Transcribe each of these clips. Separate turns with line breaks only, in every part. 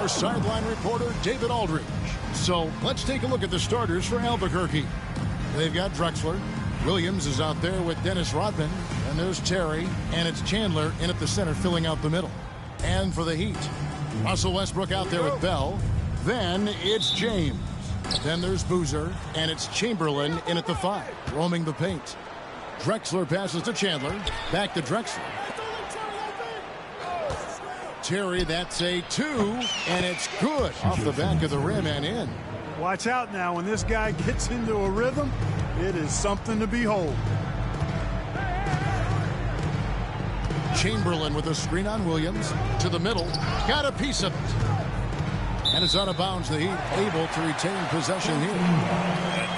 Our sideline reporter, David Aldridge. So let's take a look at the starters for Albuquerque. They've got Drexler. Williams is out there with Dennis Rodman. And there's Terry. And it's Chandler in at the center filling out the middle. And for the Heat, Russell Westbrook out there with Bell. Then it's James. Then there's Boozer. And it's Chamberlain in at the 5, roaming the paint. Drexler passes to Chandler. Back to Drexler. Terry, that's a 2, and it's good off the back of the rim and in.
Watch out now. When this guy gets into a rhythm, it is something to behold.
Chamberlain with a screen on Williams. To the middle. Got a piece of it. And it's out of bounds. The Heat able to retain possession here.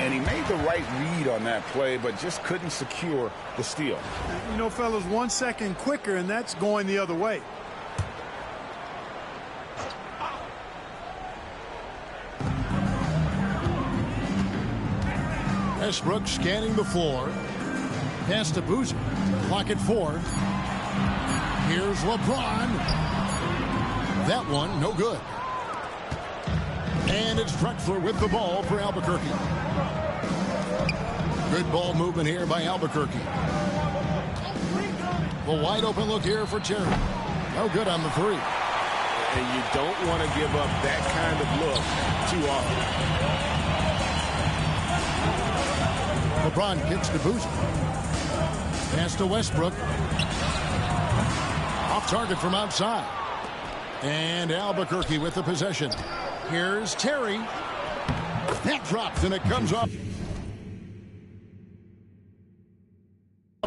And he made the right read on that play, but just couldn't secure the steal.
You know, fellas, 1 second quicker, and that's going the other way.
Westbrook scanning the floor. Pass to Boozer. Clock at 4. Here's LeBron. That one, no good. And it's Drexler with the ball for Albuquerque. Good ball movement here by Albuquerque. The wide open look here for Terry. No good on the 3.
And you don't want to give up that kind of look too often.
LeBron kicks to Boozer. Pass to Westbrook. Off target from outside. And Albuquerque with the possession. Here's Terry. That drops and it comes off.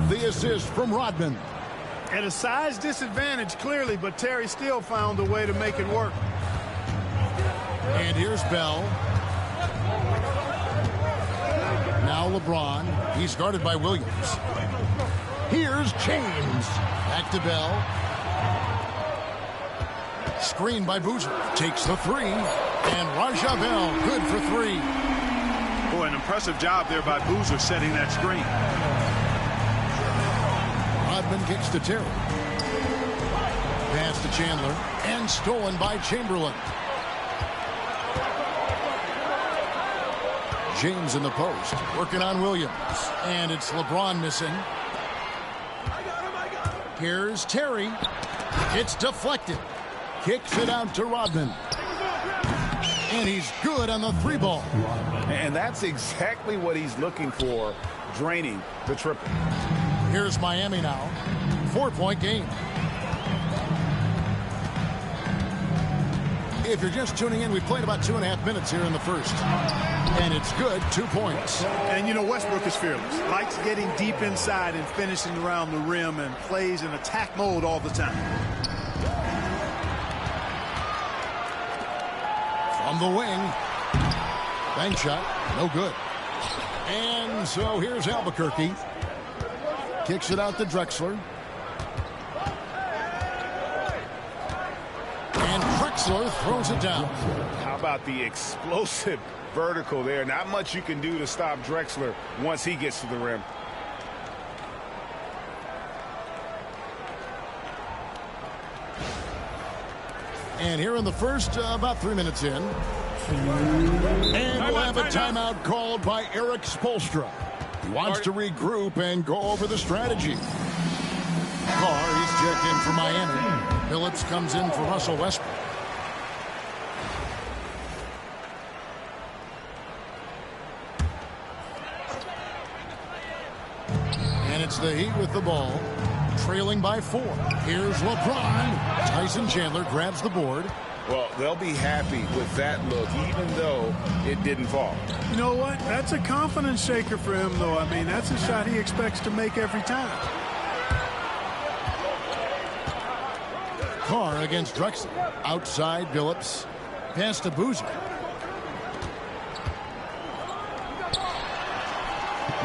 The assist from Rodman.
At a size disadvantage, clearly, but Terry still found a way to make it work.
And here's Bell. Now LeBron. He's guarded by Williams. Here's James. Back to Bell. Screen by Boozer. Takes the 3. And Raja Bell, good for 3.
Boy, an impressive job there by Boozer setting that screen.
Rodman kicks to Terry. Pass to Chandler. And stolen by Chamberlain. James in the post, working on Williams. And it's LeBron missing. Here's Terry. It's deflected. Kicks it out to Rodman. And he's good on the 3 ball.
And that's exactly what he's looking for, draining the triple.
Here's Miami now. 4-point game. If you're just tuning in, we played about 2.5 minutes here in the first. And it's good, 2 points.
And, you know, Westbrook is fearless. Likes getting deep inside and finishing around the rim and plays in attack mode all the time.
From the wing. Bank shot, no good. And so here's Albuquerque. Kicks it out to Drexler. And Drexler throws it down.
How about the explosive vertical there? Not much you can do to stop Drexler once he gets to the rim.
And here in the first, about 3 minutes in. And we'll have a timeout called by Eric Spoelstra. He wants to regroup and go over the strategy. Carr, he's checked in for Miami. Phillips comes in for Russell Westbrook. And it's the Heat with the ball. Trailing by 4. Here's LeBron. Tyson Chandler grabs the board.
Well, they'll be happy with that look, even though it didn't fall.
You know what? That's a confidence shaker for him, though. I mean, that's a shot he expects to make every time.
Carr against Drexler. Outside, Phillips. Pass to Boozer.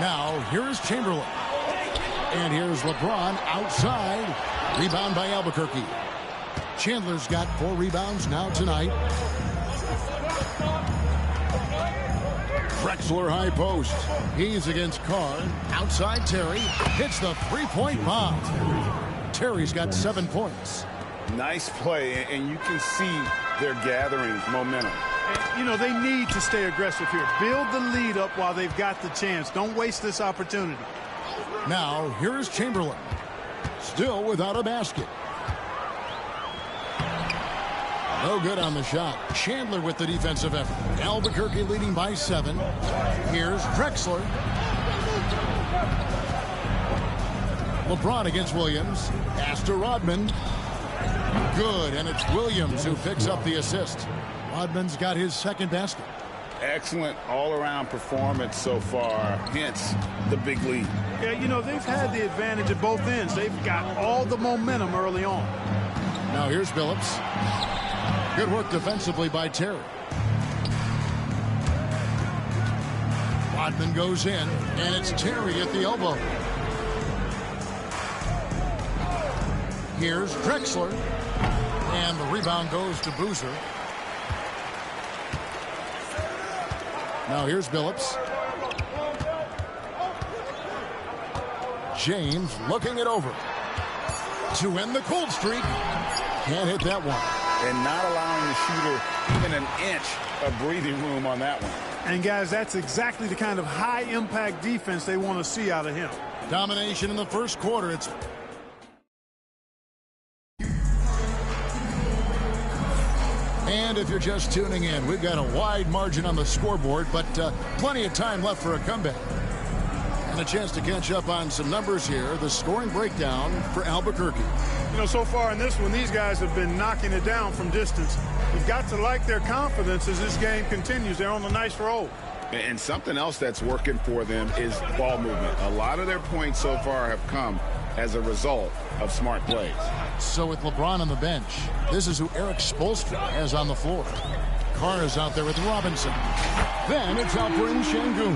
Now, here's Chamberlain. And here's LeBron outside. Rebound by Albuquerque. Chandler's got 4 rebounds now tonight. Drexler high post. He's against Carr. Outside Terry. Hits the 3-point bomb. Terry's got 7 points.
Nice play, and you can see they're gathering momentum.
And, you know, they need to stay aggressive here. Build the lead up while they've got the chance. Don't waste this opportunity.
Now, here is Chamberlain. Still without a basket. No good on the shot. Chandler with the defensive effort. Albuquerque leading by 7. Here's Drexler. LeBron against Williams. Pass to Rodman. Good, and it's Williams who picks up the assist. Rodman's got his second basket.
Excellent all-around performance so far, hence the big lead.
Yeah, you know, they've had the advantage at both ends. They've got all the momentum early on.
Now here's Phillips. Good work defensively by Terry. Rodman goes in, and it's Terry at the elbow. Here's Drexler. And the rebound goes to Boozer. Now here's Phillips. James looking it over. To end the cold streak. Can't hit that one.
And not allowing the shooter even an inch of breathing room on that one.
And, guys, that's exactly the kind of high-impact defense they want to see out of him.
Domination in the first quarter. It's And if you're just tuning in, we've got a wide margin on the scoreboard, but plenty of time left for a comeback. And a chance to catch up on some numbers here. The scoring breakdown for Albuquerque.
You know, so far in this one, these guys have been knocking it down from distance. You've got to like their confidence as this game continues. They're on a nice roll.
And something else that's working for them is ball movement. A lot of their points so far have come as a result of smart plays.
So with LeBron on the bench, this is who Eric Spoelstra has on the floor. Carr is out there with Robinson. Then it's Alperen Sengun.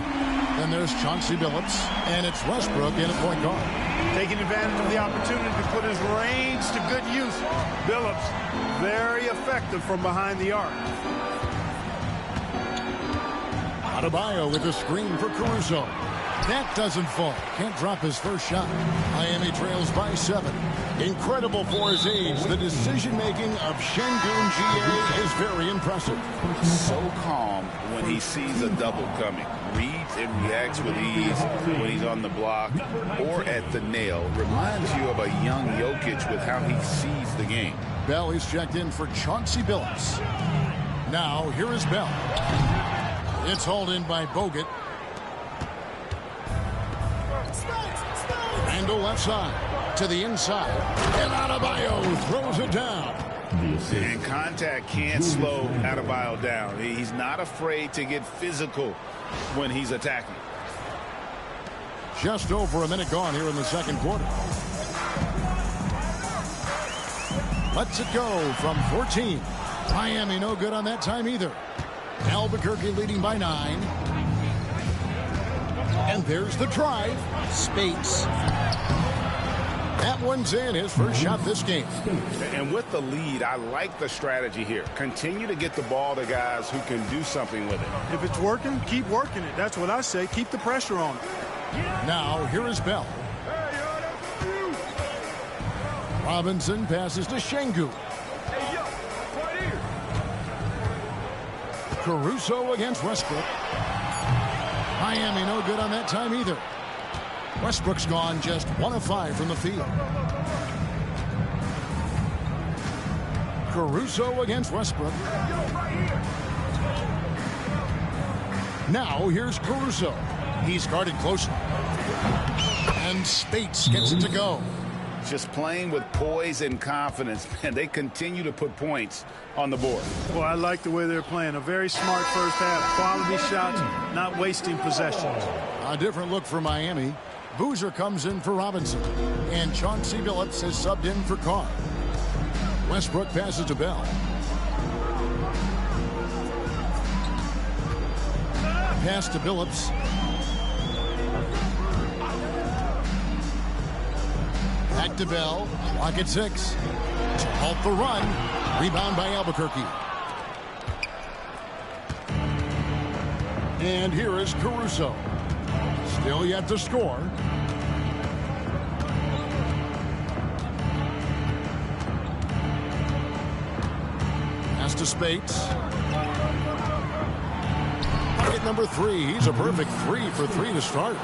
Then there's Chauncey Billups, and it's Westbrook in at point guard.
Taking advantage of the opportunity to put his range to good use. Billups, very effective from behind the arc.
Adebayo with a screen for Caruso. That doesn't fall. Can't drop his first shot. Miami trails by 7. Incredible for his age. The decision-making of Sengun GA is very impressive.
So calm when he sees a double coming. Reads and reacts with ease when he's on the block or at the nail. Reminds you of a young Jokic with how he sees the game.
Bell is checked in for Chauncey Billups. Now, here is Bell. It's hauled in by Bogut. Randall left side to the inside. And Adebayo throws it down.
And contact can't slow Adebayo down. He's not afraid to get physical when he's attacking.
Just over a minute gone here in the second quarter. Lets it go from 14. Miami no good on that time either. Albuquerque leading by 9. And there's the drive. Spates. That one's in, his first shot this game.
And with the lead, I like the strategy here. Continue to get the ball to guys who can do something with it.
If it's working, keep working it. That's what I say. Keep the pressure on it.
Now, here is Bell. Robinson passes to Sengun. Caruso against Westbrook. Miami no good on that time either. Westbrook's gone just 1 of 5 from the field. Caruso against Westbrook. Now here's Caruso. He's guarded closely. And Spates gets it to go.
Just playing with poise and confidence, and they continue to put points on the board.
Well, I like the way they're playing. A very smart first half. Quality shots, not wasting possessions.
A different look for Miami. Boozer comes in for Robinson. And Chauncey Billups is subbed in for Carr. Westbrook passes to Bell. Pass to Billups. Back to Bell. Clock at 6. To halt the run. Rebound by Albuquerque. And here is Caruso. Still yet to score. Pass pass to Spates. Bucket number 3. He's a perfect 3 for 3 to start.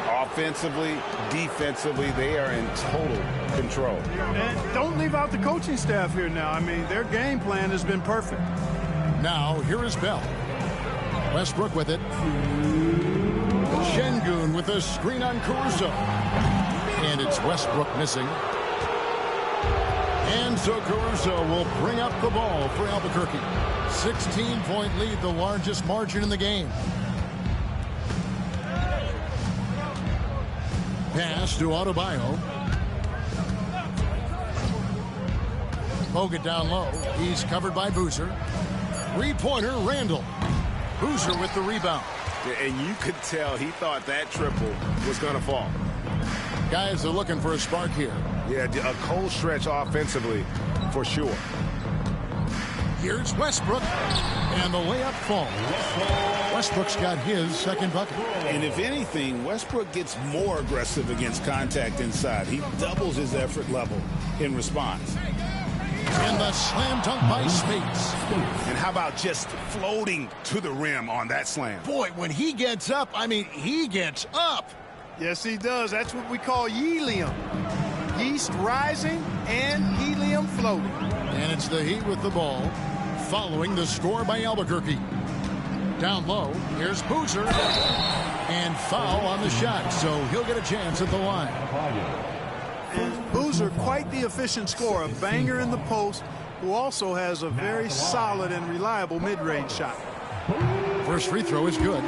Offensively, defensively, they are in total control.
And don't leave out the coaching staff here now. I mean, their game plan has been perfect.
Now, here is Bell. Westbrook with it. Şengün with a screen on Caruso. And it's Westbrook missing. And so Caruso will bring up the ball for Albuquerque. 16-point lead, the largest margin in the game. Pass to Adebayo. Bogut down low. He's covered by Boozer. Three-pointer, Randall. Boozer with the rebound.
And you could tell he thought that triple was going to fall.
Guys are looking for a spark here.
Yeah, a cold stretch offensively for sure.
Here's Westbrook. And the layup falls. Westbrook's got his second bucket.
And if anything, Westbrook gets more aggressive against contact inside. He doubles his effort level in response.
And the slam dunk by Spates.
And how about just floating to the rim on that slam?
Boy, when he gets up, I mean, he gets up.
Yes, he does. That's what we call helium. Yeast rising and helium floating.
And it's the Heat with the ball, following the score by Albuquerque. Down low, here's Boozer. And foul on the shot, so he'll get a chance at the line.
And Boozer, quite the efficient scorer, a banger in the post, who also has a very solid and reliable mid-range shot.
First free throw is good.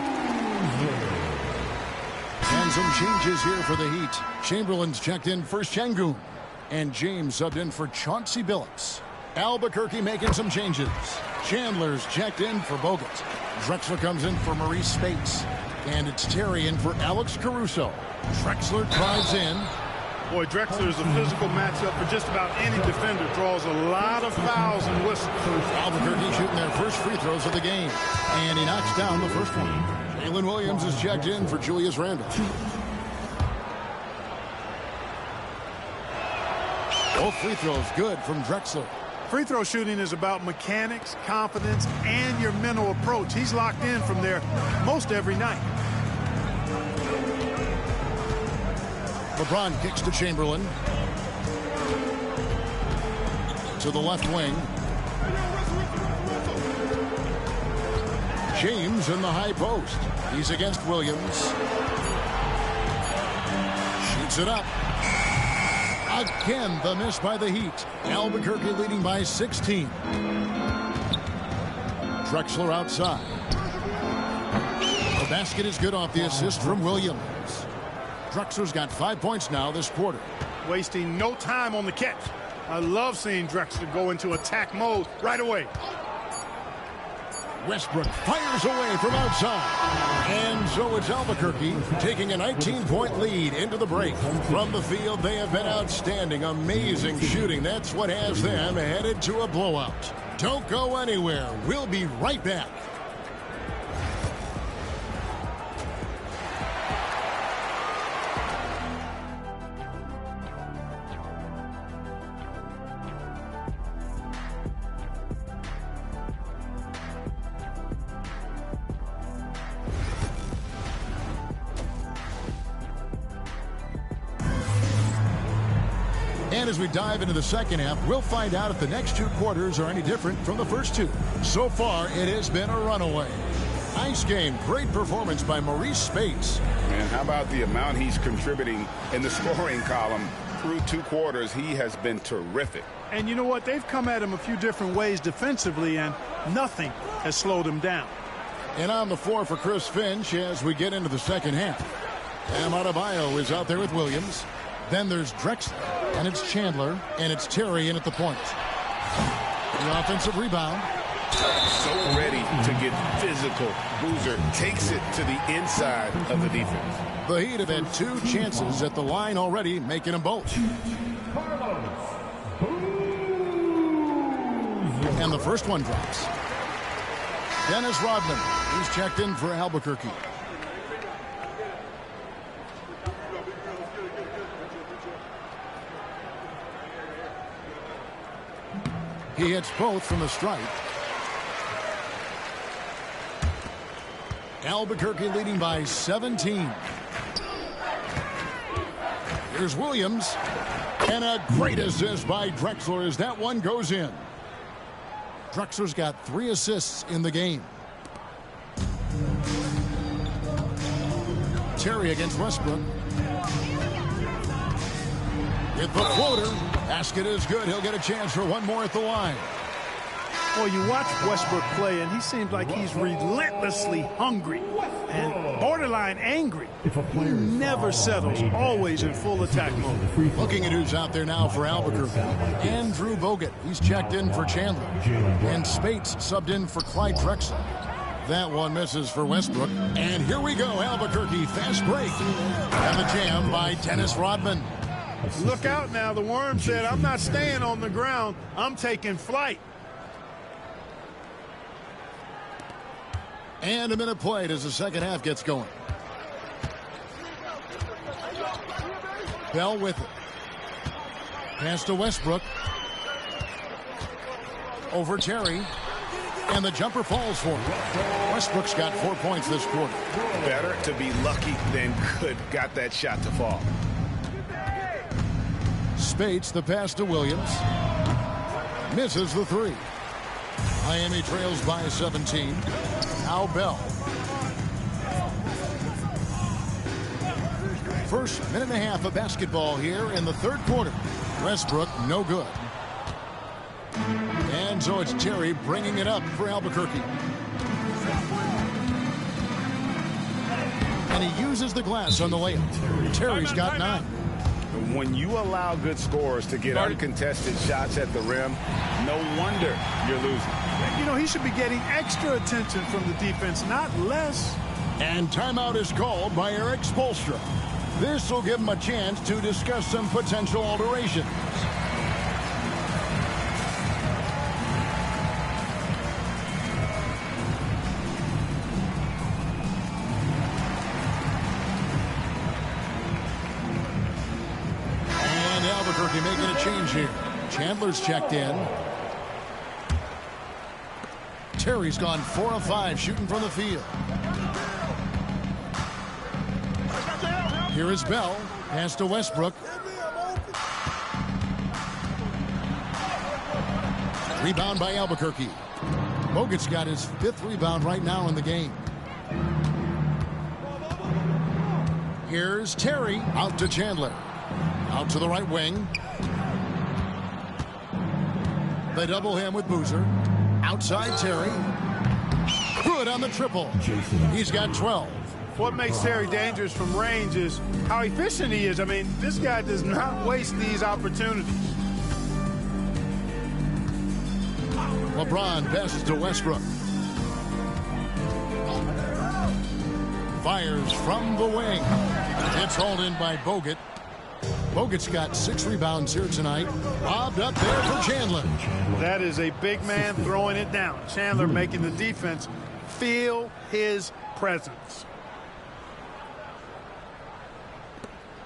And some changes here for the Heat. Chamberlain's checked in for Şengün. And James subbed in for Chauncey Billups. Albuquerque making some changes. Chandler's checked in for Bogut. Drexler comes in for Maurice Spates. And it's Terry in for Alex Caruso. Drexler drives in.
Boy, Drexler is a physical matchup for just about any defender. Draws a lot of fouls and whistles.
Albuquerque shooting their first free throws of the game. And he knocks down the first one. Jalen Williams is checked in for Julius Randle. Both free throws good from Drexler.
Free throw shooting is about mechanics, confidence, and your mental approach. He's locked in from there most every night.
LeBron kicks to Chamberlain. To the left wing. James in the high post. He's against Williams. Shoots it up. Again, the miss by the Heat. Albuquerque leading by 16. Drexler outside. The basket is good off the assist from Williams. Drexler's got 5 points now this quarter.
Wasting no time on the catch. I love seeing Drexler go into attack mode right away.
Westbrook fires away from outside. And so it's Albuquerque taking a 19-point lead into the break. From the field, they have been outstanding. Amazing shooting. That's what has them headed to a blowout. Don't go anywhere. We'll be right back. And as we dive into the second half, we'll find out if the next two quarters are any different from the first two. So far, it has been a runaway. Nice game. Great performance by Maurice Spates.
And how about the amount he's contributing in the scoring column? Through 2 quarters, he has been terrific.
And you know what? They've come at him a few different ways defensively, and nothing has slowed him down.
And on the floor for Chris Finch as we get into the second half. And Adebayo is out there with Williams. Then there's Drexler, and it's Chandler, and it's Terry in at the point. The offensive rebound.
So ready to get physical. Boozer takes it to the inside of the defense.
The Heat have had 2 chances at the line already, making them both. And the first one drops. Dennis Rodman, he's checked in for Albuquerque. He hits both from the stripe. Albuquerque leading by 17. Here's Williams. And a great assist by Drexler as that one goes in. Drexler's got 3 assists in the game. Terry against Westbrook. Hit the floater. Basket is good. He'll get a chance for one more at the line.
Well, you watch Westbrook play, and he seems like he's relentlessly hungry and borderline angry. He never settles, always in full attack mode.
Looking at who's out there now for Albuquerque. Andrew Bogut. He's checked in for Chandler. And Spates subbed in for Clyde Drexler. That one misses for Westbrook. And here we go, Albuquerque. Fast break. And the jam by Dennis Rodman.
Look out now. The Worm said, I'm not staying on the ground. I'm taking flight.
And a minute played as the second half gets going. Bell with it. Pass to Westbrook. Over Terry. And the jumper falls for him. Westbrook's got 4 points this quarter.
Better to be lucky than good. Got that shot to fall.
Spates the pass to Williams. Misses the 3. Miami trails by 17. Now Bell. First minute and a half of basketball here in the third quarter. Westbrook no good. And so it's Terry bringing it up for Albuquerque. And he uses the glass on the layup. Terry's got 9.
When you allow good scorers to get uncontested shots at the rim, no wonder you're losing.
You know, he should be getting extra attention from the defense, not less.
And timeout is called by Eric Spoelstra. This will give him a chance to discuss some potential alterations. And Albuquerque making a change here. Chandler's checked in. Terry's gone 4 of 5 shooting from the field. Here is Bell. Pass to Westbrook. Rebound by Albuquerque. Bogut's got his 5th rebound right now in the game. Here's Terry out to Chandler. Out to the right wing. They double him with Boozer. Outside Terry. Good on the triple. He's got 12.
What makes Terry dangerous from range is how efficient he is. I mean, this guy does not waste these opportunities.
LeBron passes to Westbrook. Fires from the wing. It's hauled in by Bogut. Bogut's got 6 rebounds here tonight. Lobbed up there for Chandler.
That is a big man throwing it down. Chandler making the defense feel his presence.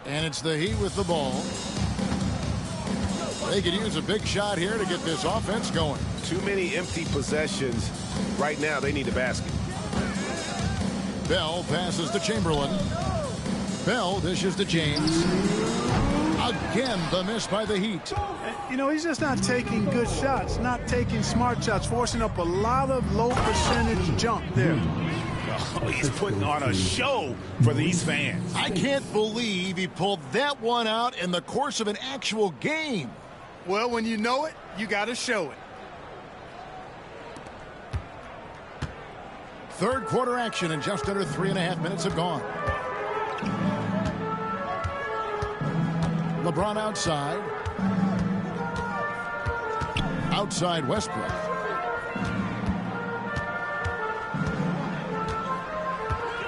And it's the Heat with the ball. They could use a big shot here to get this offense going.
Too many empty possessions. Right now, they need a basket.
Bell passes to Chamberlain. Bell dishes to James. Again, the miss by the Heat.
You know, he's just not taking good shots, not taking smart shots, forcing up a lot of low percentage jump there.
Oh, he's putting on a show for these fans.
I can't believe he pulled that one out in the course of an actual game.
Well, when you know it, you got to show it.
Third quarter action and just under 3.5 minutes have gone. LeBron outside. Outside Westbrook.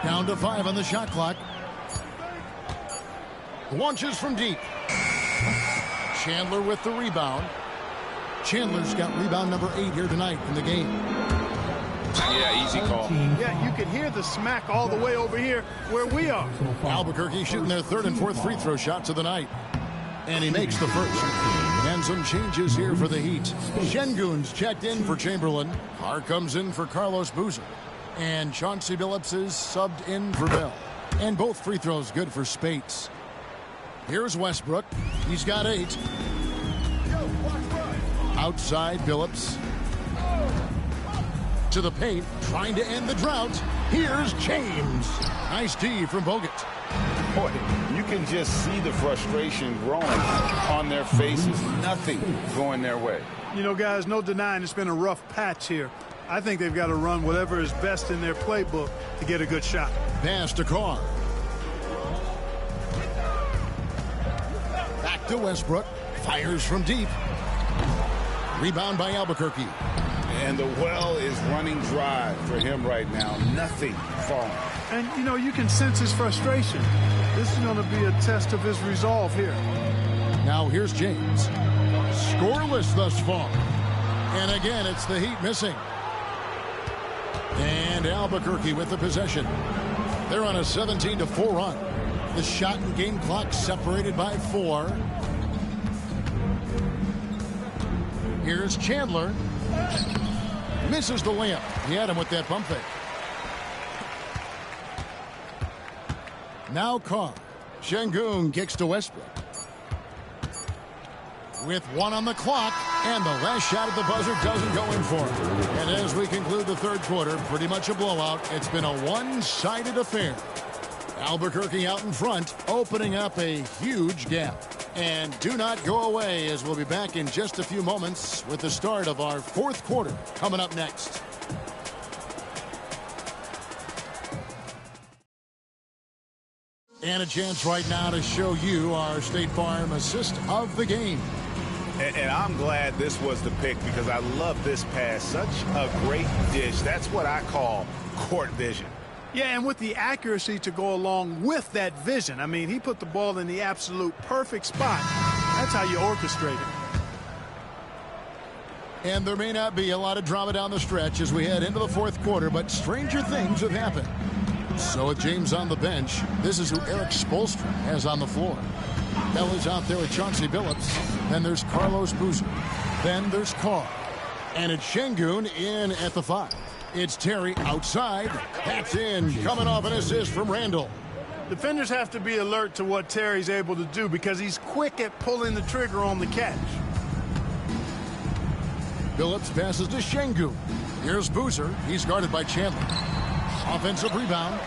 Down to 5 on the shot clock. Launches from deep. Chandler with the rebound. Chandler's got rebound number 8 here tonight in the game.
Yeah, easy call.
Yeah, you can hear the smack all the way over here where we are.
Albuquerque shooting their 3rd and 4th free throw shots of the night. And he makes the first. And some changes here for the Heat. Şengün's checked in for Chamberlain. Carr comes in for Carlos Boozer. And Chauncey Billups is subbed in for Bell. And both free throws good for Spates. Here's Westbrook. He's got 8. Outside Billups. To the paint, trying to end the drought. Here's James. Nice D from Bogut.
Boy, you can just see the frustration growing on their faces. Nothing going their way.
You know, guys, no denying it's been a rough patch here. I think they've got to run whatever is best in their playbook to get a good shot.
Pass to Carr. Back to Westbrook. Fires from deep. Rebound by Albuquerque.
And the well is running dry for him right now. Nothing falling.
And, you know, you can sense his frustration. This is going to be a test of his resolve here.
Now here's James. Scoreless thus far. And again, it's the Heat missing. And Albuquerque with the possession. They're on a 17-4 run. The shot and game clock separated by 4. Here's Chandler. Misses the layup. He had him with that pump fake. Now Carr. Şengün kicks to Westbrook. With 1 on the clock, and the last shot at the buzzer doesn't go in for him. And as we conclude the third quarter, pretty much a blowout. It's been a one-sided affair. Albuquerque out in front, opening up a huge gap. And do not go away, as we'll be back in just a few moments with the start of our fourth quarter coming up next. And a chance right now to show you our State Farm assist of the game.
And I'm glad this was the pick because I love this pass. Such a great dish. That's what I call court vision.
Yeah, and with the accuracy to go along with that vision. I mean, he put the ball in the absolute perfect spot. That's how you orchestrate it.
And there may not be a lot of drama down the stretch as we head into the fourth quarter, but stranger things have happened. So with James on the bench, this is who Erik Spoelstra has on the floor. Bell is out there with Chauncey Billups. Then there's Carlos Boozer. Then there's Carr. And it's Şengün in at the 5. It's Terry outside. That's in. Coming off an assist from Randall.
Defenders have to be alert to what Terry's able to do because he's quick at pulling the trigger on the catch.
Billups passes to Şengün. Here's Boozer. He's guarded by Chandler. Offensive rebound.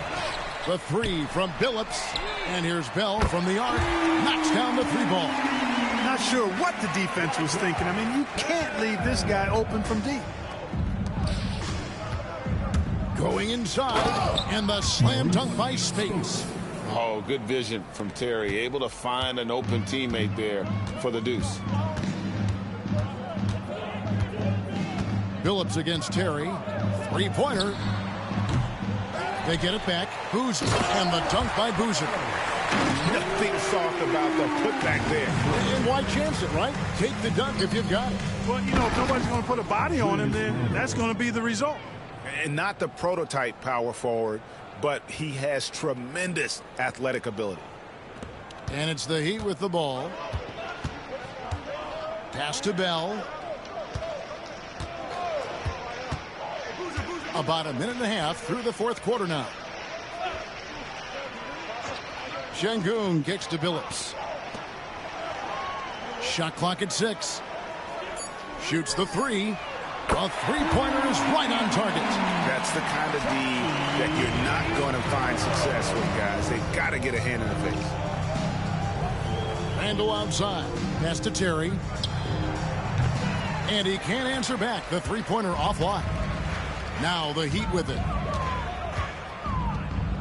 The 3 from Billups. And here's Bell from the arc. Knocks down the 3 ball.
Not sure what the defense was thinking. I mean, you can't leave this guy open from deep.
Going inside, and the slam dunk by Spates.
Oh, good vision from Terry. Able to find an open teammate there for the deuce.
Billups against Terry. 3-pointer. They get it back. Boozer, and the dunk by Boozer.
Nothing soft about the putback there.
And why chance it, right? Take the dunk if you've got it.
Well, you know, if nobody's going to put a body on him, then that's going to be the result.
And not the prototype power forward, but he has tremendous athletic ability.
And it's the Heat with the ball. Pass to Bell. About a minute and a half through the fourth quarter now. Şengün kicks to Billups. Shot clock at 6. Shoots the 3. A 3-pointer is right on target.
That's the kind of D that you're not going to find success with, guys. They've got to get a hand in the face.
Randall outside. Pass to Terry. And he can't answer back. The 3-pointer offline. Now the Heat with it.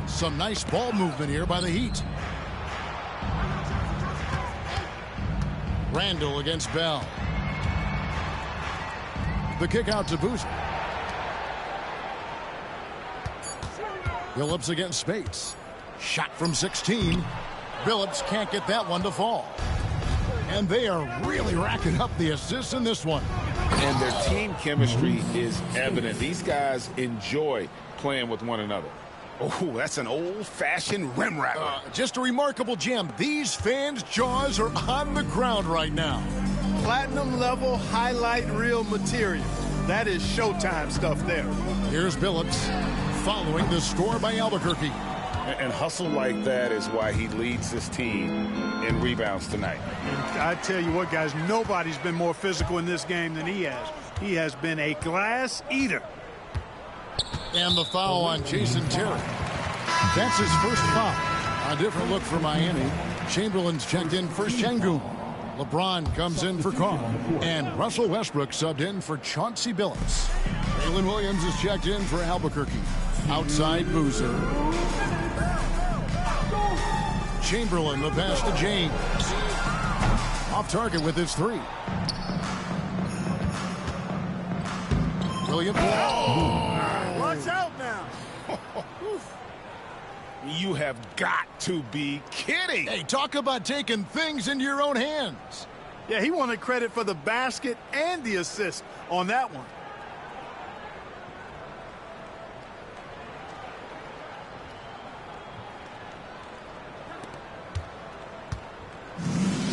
Some nice ball movement here by the Heat. Randall against Bell. The kick out to Boozer. Billups against Spates. Shot from 16. Billups can't get that one to fall. And they are really racking up the assists in this one.
And their team chemistry is evident. These guys enjoy playing with one another. Oh, that's an old-fashioned rim rattler.
Just a remarkable gem. These fans' jaws are on the ground right now.
Platinum level highlight reel material. That is Showtime stuff there.
Here's Billups. following the score by Albuquerque.
And hustle like that is why he leads this team in rebounds tonight.
And I tell you what, guys, nobody's been more physical in this game than he has. He has been a glass eater.
And the foul on Jason Terry. That's his first foul. A different look for Miami. Chamberlain's checked in for Şengün. LeBron comes in for Carr. And Russell Westbrook subbed in for Chauncey Billups. Jalen Williams is checked in for Albuquerque. Outside Boozer. Chamberlain, the pass to James. Off target with his three. Williams.
Oh, watch out now.
You have got to be kidding.
Hey, talk about taking things into your own hands.
Yeah, he wanted credit for the basket and the assist on that one.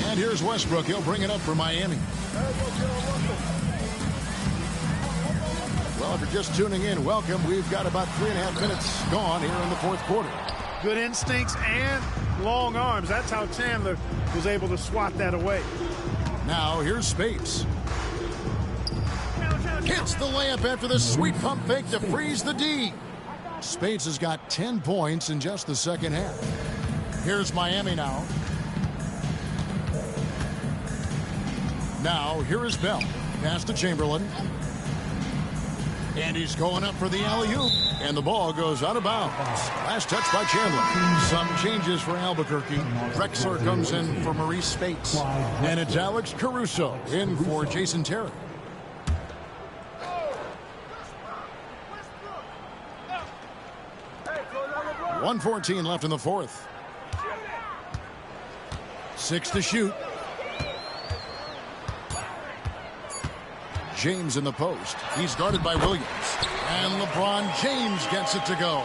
And here's Westbrook. He'll bring it up for Miami. Well, if you're just tuning in, welcome. We've got about 3.5 minutes gone here in the fourth quarter.
Good instincts and long arms. That's how Chandler was able to swat that away.
Now, here's Speights. Hits the layup after the sweet pump fake to freeze the D. Speights has got 10 points in just the second half. Here's Miami now. Now, here is Bell. Pass to Chamberlain. And he's going up for the alley-oop. And the ball goes out of bounds. Last touch by Chandler. Some changes for Albuquerque. Drexler comes in for Maurice Speights. And it's Alex Caruso in for Jason Terry. .114 left in the fourth. 6 to shoot. James in the post. He's guarded by Williams. And LeBron James gets it to go.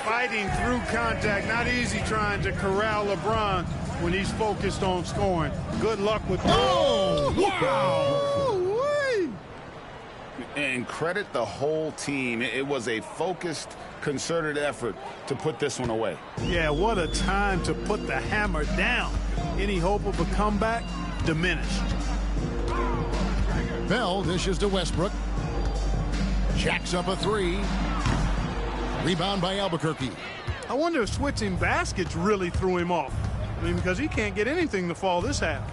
Fighting through contact. Not easy trying to corral LeBron when he's focused on scoring. Good luck with that.
Oh, wow.
And credit the whole team. It was a focused, concerted effort to put this one away.
Yeah, what a time to put the hammer down. Any hope of a comeback diminished.
Bell dishes to Westbrook. Jacks up a three. Rebound by Albuquerque.
I wonder if switching baskets really threw him off. I mean, because he can't get anything to fall this half.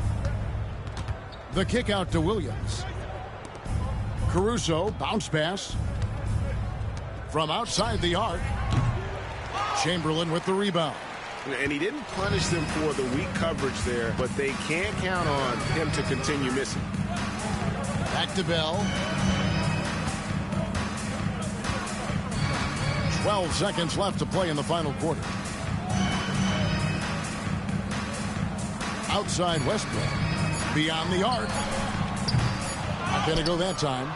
The kick out to Williams. Caruso, bounce pass. From outside the arc. Chamberlain with the rebound.
And he didn't punish them for the weak coverage there, but they can't count on him to continue missing.
Back to Bell. 12 seconds left to play in the final quarter. Outside Westbrook. Beyond the arc. Not going to go that time.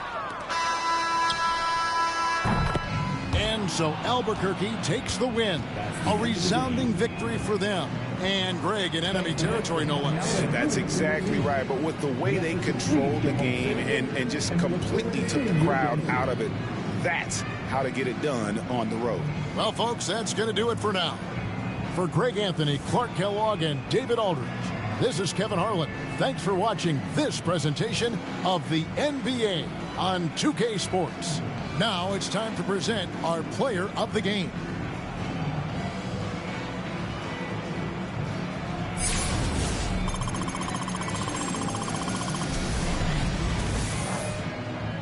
And so Albuquerque takes the win. A resounding victory for them. And Greg in enemy territory, no less.
That's exactly right. But with the way they controlled the game and just completely took the crowd out of it, that's how to get it done on the road.
Well, folks, that's going to do it for now. For Greg Anthony, Clark Kellogg, and David Aldridge, this is Kevin Harlan. Thanks for watching this presentation of the NBA on 2K Sports. Now it's time to present our player of the game.